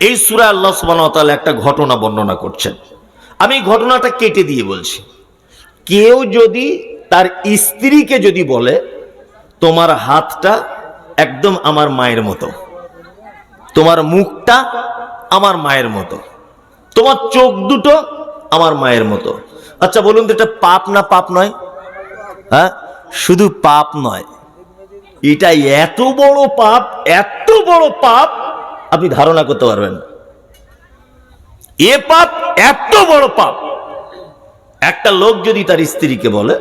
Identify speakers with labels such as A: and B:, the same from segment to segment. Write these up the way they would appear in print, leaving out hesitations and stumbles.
A: এই সূরা আল্লাহ সুবহানাহু ওয়া তাআলা একটা ঘটনা বর্ণনা করছেন। আমি ঘটনাটা কেটে দিয়ে বলছি। কেউ যদি তার স্ত্রীকে যদি বলে তোমার হাতটা একদম আমার মায়ের মতো, তোমার মুখটা আমার মায়ের মতো, তোমার চোখ দুটো আমার মায়ের মতো, আচ্ছা বলুন তো এটা পাপ না পাপ নয়? হ্যাঁ, শুধু পাপ নয়, এটা এত বড় পাপ, এত বড় পাপ আপনি ধারণা করতে পারবেন না। এ পাপ এত বড় পাপ। একটা লোক যদি তার স্ত্রীকে বলে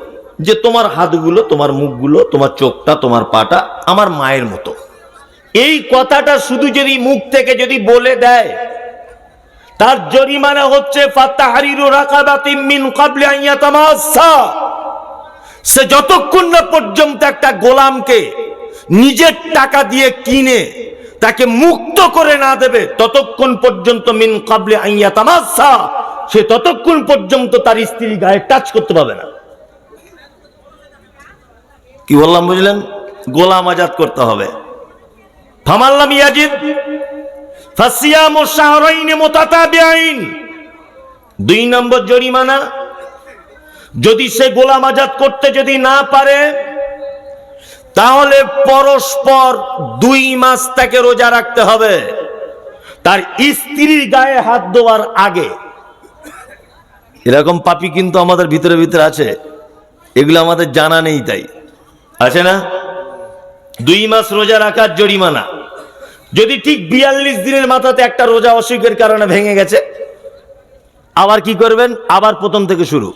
A: যে তোমার হাতগুলো, তোমার মুখগুলো, তোমার চোখটা, তোমার পাটা আমার মায়ের মতো, এই কথাটা শুধু যদি মুখ থেকে যদি বলে দেয়, তার জরিমানা হচ্ছে ফাতাহরিরু রাকাবাতিন মিন ক্বাবলি আন ইয়াতামাসসা। সে যতক্ষণ না পর্যন্ত একটা গোলামকে নিজের টাকা দিয়ে কিনে তাকে মুক্ত করে না দেবে, ততক্ষণ পর্যন্ত মিন ক্বাবলি আন ইয়াতামাসসা, সে ততক্ষণ পর্যন্ত তার স্ত্রীর গায়ে টাচ করতে পারবে না। কি বললাম বুঝলেন? গোলাম আজাদ করতে হবে। ফামাল্লাম ইয়াজিদ ফাসিয়ামু শাহরাইন মুতাতাবিআইন। 2 নম্বর জরিমানা, যদি সে গোলাম আজাদ করতে যদি না পারে, তাহলে পরস্পর 2 মাস তাকে রোজা রাখতে হবে, তার স্ত্রীর গায়ে হাত দেওয়ার আগে। এরকম পাপী কিন্তু আমাদের ভিতরে ভিতরে আছে, এগুলো আমাদের জানা নেই, তাই আছে না? 2 মাস রোজা রাখার জরিমানা। যদি ঠিক 42 দিনের মাথাতে একটা রোজা অসুখের কারণে ভেঙে গেছে, আবার কি করবেন? আবার প্রথম থেকে শুরু।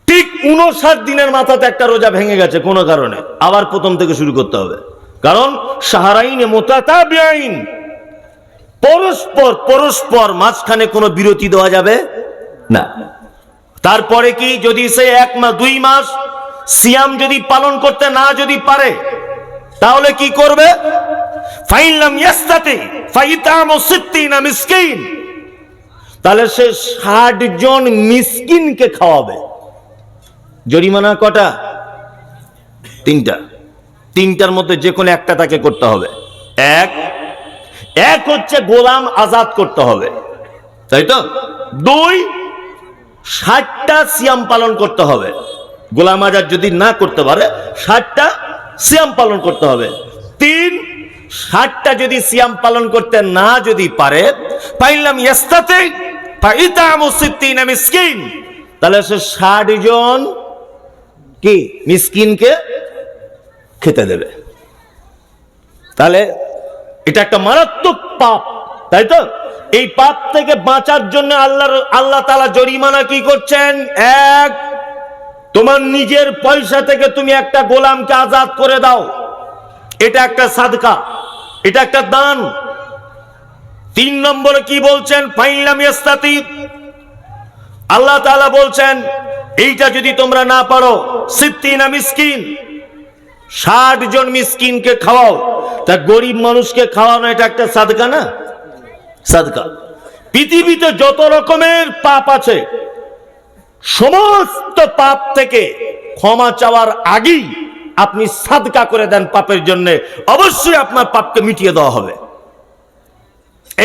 A: ঠিক 59 দিনের মাথাতে একটা রোজা ভেঙে গেছে কোনো কারণে, আবার প্রথম থেকে শুরু করতে হবে। কারণ শাহরাইনে মুতাতাবিআইন, পরস্পর পরস্পর মাঝখানে কোনো বিরতি দেওয়া যাবে না। তারপরে কি, যদি সে 1 মাস 2 মাস সিয়াম যদি পালন করতে না যদি পারে, তাহলে কি করবে? ফাইন লাম ইয়াস্তাতি ফাইতামু 60 মিসকিন, তাহলে সে 60 জন মিসকিনকে খাওয়াবে। জরিমানা কটা? 3টা। 3টার মধ্যে যে কোনো একটা তাকে করতে হবে। এক হচ্ছে গোলাম আজাদ করতে হবে, তাই তো? 2, 60টা সিয়াম পালন করতে হবে। গোলাম আজাদ যদি না করতে পারে, 60টা সিয়াম পালন করতে হবে। 3, 60টা যদি সিয়াম পালন করতে না যদি পারে, ফাইলাম ইয়াস্তাতি ফাইতামু 60 মিসকিন, তাহলে সে 60 জন কি মিসকিনকে খেতে দেবে। তাহলে এটা একটা মারাত্মক পাপ, তাই তো? এই পাপ থেকে বাঁচার জন্য আল্লাহ তাআলা জরিমানা কি করছেন? 1, তোমার নিজের পয়সা থেকে তুমি একটা গোলামকে আজাদ করে দাও, এটা একটা সাদকা, এটা একটা দান। 3 নম্বরে কি বলছেন? ফাইলাম ইয়াস্তাতি, আল্লাহ তাআলা বলছেন এইটা যদি তোমরা না পারো, 60 মিসকিন, 60 জন মিসকিনকে খাওয়াও। তা গরিব মানুষকে খাওয়ানো এটা একটা সাদকা না? সাদকা। পৃথিবীতে যত রকমের পাপ আছে, সমস্ত পাপ থেকে ক্ষমা চাওয়ার আগেই আপনি সাদকা করে দেন পাপের জন্য, অবশ্যই আপনার পাপকে মিটিয়ে দেওয়া হবে।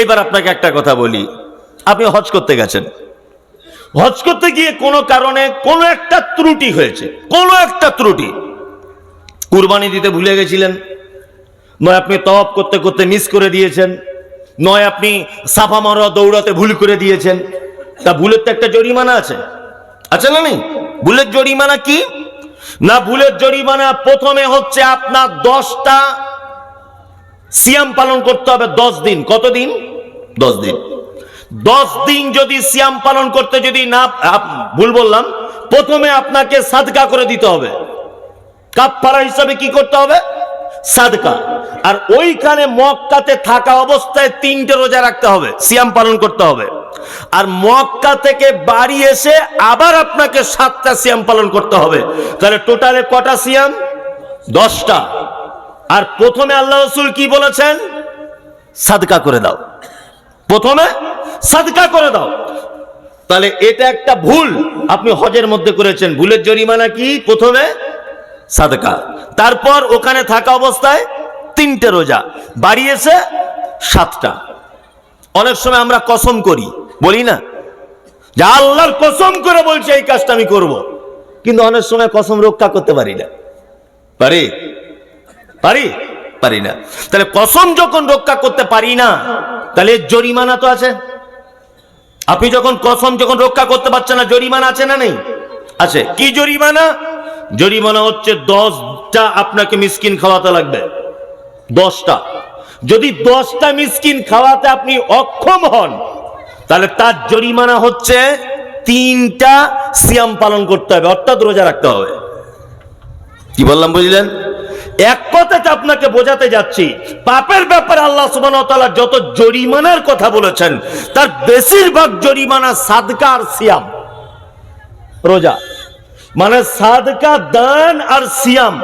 A: এইবার আপনাকে একটা কথা বলি, আপনি হজ করতে গেছেন, হজ করতে গিয়ে কোনো কারণে কোনো একটা ত্রুটি হয়েছে, কোনো একটা ত্রুটি, কুরবানি দিতে ভুলে গেছিলেন, নয় আপনি তওয়াফ করতে করতে মিস করে দিয়েছেন, নয় আপনি সাফা মারওয়া দৌড়াতে ভুল করে দিয়েছেন। তা ভুলের তো একটা জরিমানা আছে, আছে না? নেই? ভুলের জরিমানা কি না? ভুলের জরিমানা প্রথমে হচ্ছে আপনার 10টা সিয়াম পালন করতে হবে 10 দিন। কতদিন? 10 দিন। 10 দিন যদি সিয়াম পালন করতে যদি না, ভুল বললাম, প্রথমে আপনাকে সাদকা করে দিতে হবে। কাফারা হিসাবে কি করতে হবে? সাদকা। আর ওইখানে মক্কাতে থাকা অবস্থায় 3টে রোজা রাখতে হবে, সিয়াম পালন করতে হবে। আর মক্কা থেকে বাড়ি এসে আবার আপনাকে 7টা সিয়াম পালন করতে হবে। তাহলে টোটালে কটা সিয়াম? 10টা। আর প্রথমে আল্লাহ রাসূল কি বলেছেন? সাদকা করে দাও, প্রথমে সাদকা করে দাও। তাহলে এটা একটা ভুল আপনি হজের মধ্যে করেছেন। ভুলের জরিমানা কি? প্রথমে সাদকা, তারপর ওখানে থাকা অবস্থায় 3টে রোজা, বাড়ি এসে 7টা। অনেক সময় আমরা কসম করি, বলি না যে আল্লাহর কসম করে বলছে এই কাজটা আমি করব, কিন্তু অনেক সময় কসম রক্ষা করতে পারি না। পারি পারি পারি না। তাহলে কসম যখন রক্ষা করতে পারি না, তাহলে জরিমানা তো আছে। আপনি যখন কসম যখন রক্ষা করতে পারছেন না, জরিমানা আছে না নেই? আছে। কি জরিমানা? জরিমানা হচ্ছে 10টা আপনাকে মিসকিন খাওয়াতে লাগবে, 10টা। যদি 10টা মিসকিন খাওয়াতে আপনি অক্ষম হন, তাহলে তার জরিমানা হচ্ছে 3টা সিয়াম পালন করতে হবে, অর্থাৎ রোজা রাখতে হবে। কি বললাম বুঝলেন? এক কথাতে আপনাকে বোঝাতে যাচ্ছি, পাপের ব্যাপারে আল্লাহ সুবহানাহু ওয়া তাআলা যত জরিমানার কথা বলেছেন, তার বেশিরভাগ জরিমানা সাদকা আর সিয়াম, রোজা। মানে সাদকা, দান আর সিয়াম,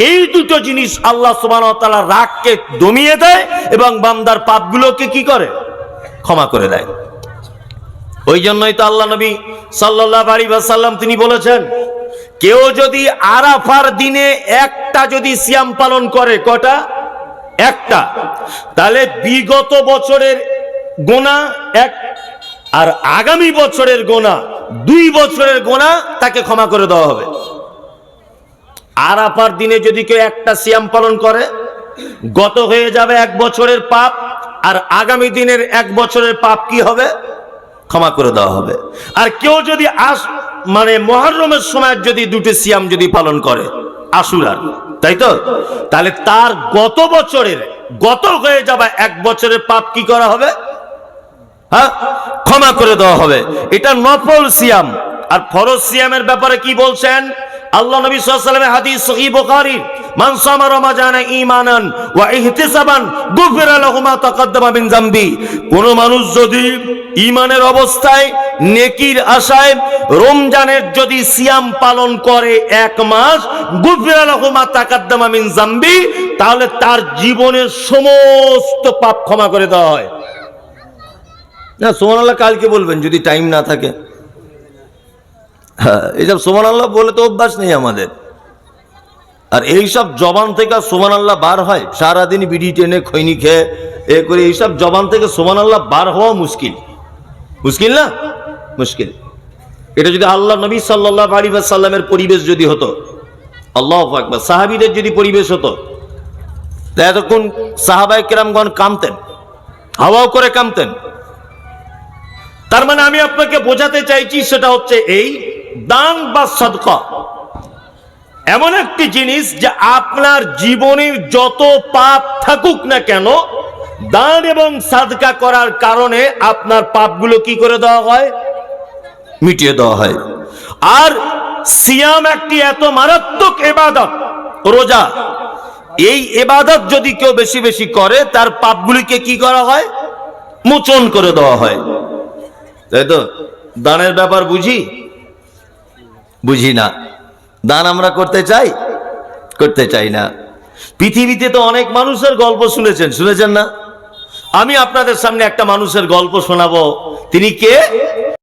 A: এই দুটো জিনিস আল্লাহ সুবহানাহু ওয়া তাআলা রাগকে দমিয়ে দেয় এবং বান্দার পাপগুলোকে কি করে? ক্ষমা করে দেয়। ওই জন্যই তো আল্লাহ নবী সাল্লাল্লাহু আলাইহি ওয়াসাল্লাম তিনি বলেছেন, কেউ যদি আরাফার দিনে একটা যদি সিয়াম পালন করে, কটা? একটা, তাহলে বিগত বছরের গোনা এক, আর আগামী বছরের গোনা 2 বছরের গোনা তাকে ক্ষমা করে দেওয়া হবে। আরাফার দিনে যদি কেউ একটা সিয়াম পালন করে, গত হয়ে যাবে 1 বছরের পাপ, আর আগামী দিনের 1 বছরের পাপ কি হবে? ক্ষমা করে দেওয়া হবে। আর কেউ যদি মানে মুহররমের সময় যদি 2টি সিয়াম যদি পালন করে, আশুরার, তাই তো, তাহলে তার গত বছরের, গত হয়ে যাবে 1 বছরের পাপ কি করা হবে? হ্যাঁ, ক্ষমা করে দেওয়া হবে। এটা নফল সিয়াম। আর ফরজ সিয়ামের ব্যাপারে কি বলছেন আল্লাহ নবী সাল্লাল্লাহু আলাইহি ওয়াসাল্লামের হাদিস সহিহ বুখারী, মান সামা রমাজানা ঈমানান ওয়া ইহতিসাবান গুফিরা লাহু মা তাকাদ্দামা মিন যামবি। কোন মানুষ যদি ঈমানের অবস্থায় নেকির আশায় রমজানের যদি সিয়াম পালন করে 1 মাস, গুফিরা লাহু মা তাকাদ্দামা মিন যামবি, তাহলে তার জীবনের সমস্ত পাপ ক্ষমা করে দেওয়া হয়। না সুবহানাল্লাহ কালকে বলবেন যদি টাইম না থাকে। হ্যাঁ, এইসব সুবহানাল্লাহ বলে তো অভ্যাস নেই আমাদের। আর এইসব জবান থেকে সুবহানাল্লাহ বার হয়, সারাদিন বিড়ি টেনে খৈনি খেয়ে এ করে এইসব জবান থেকে সুবহানাল্লাহ বার হওয়া মুশকিল। মুশকিল না? মুশকিল। এটা যদি আল্লাহ নবী সাল্লাল্লাহু আলাইহি ওয়াসাল্লামের পরিবেশ যদি হতো, আল্লাহু আকবার, সাহাবীদের যদি পরিবেশ হতো, তা এতক্ষণ সাহাবায়ে কেরামগণ কামতেন, হাওয়াও করে কামতেন। তার মানে আমি আপনাকে বোঝাতে চাইছি সেটা হচ্ছে এই দান বা সাদকা এমন একটি জিনিস যে আপনার জীবনের যত পাপ থাকুক না কেন, দান এবং সাদকা করার কারণে আপনার পাপগুলো কি করে দেওয়া হয়? মিটিয়ে দেওয়া হয়। আর সিয়াম একটি এত মারাত্মক ইবাদত, রোজা, এই ইবাদত যদি কেউ বেশি বেশি করে, তার পাপগুলিকে কি করা হয়? মোচন করে দেওয়া হয়। তাই তো? দানের ব্যাপার বুঝি? বুঝি না। দান আমরা করতে চাই? করতে চাই না। পৃথিবীতে তো অনেক মানুষের গল্প শুনেছেন, শুনেছেন না? আমি আপনাদের সামনে একটা মানুষের গল্প শোনাবো। তিনি কে?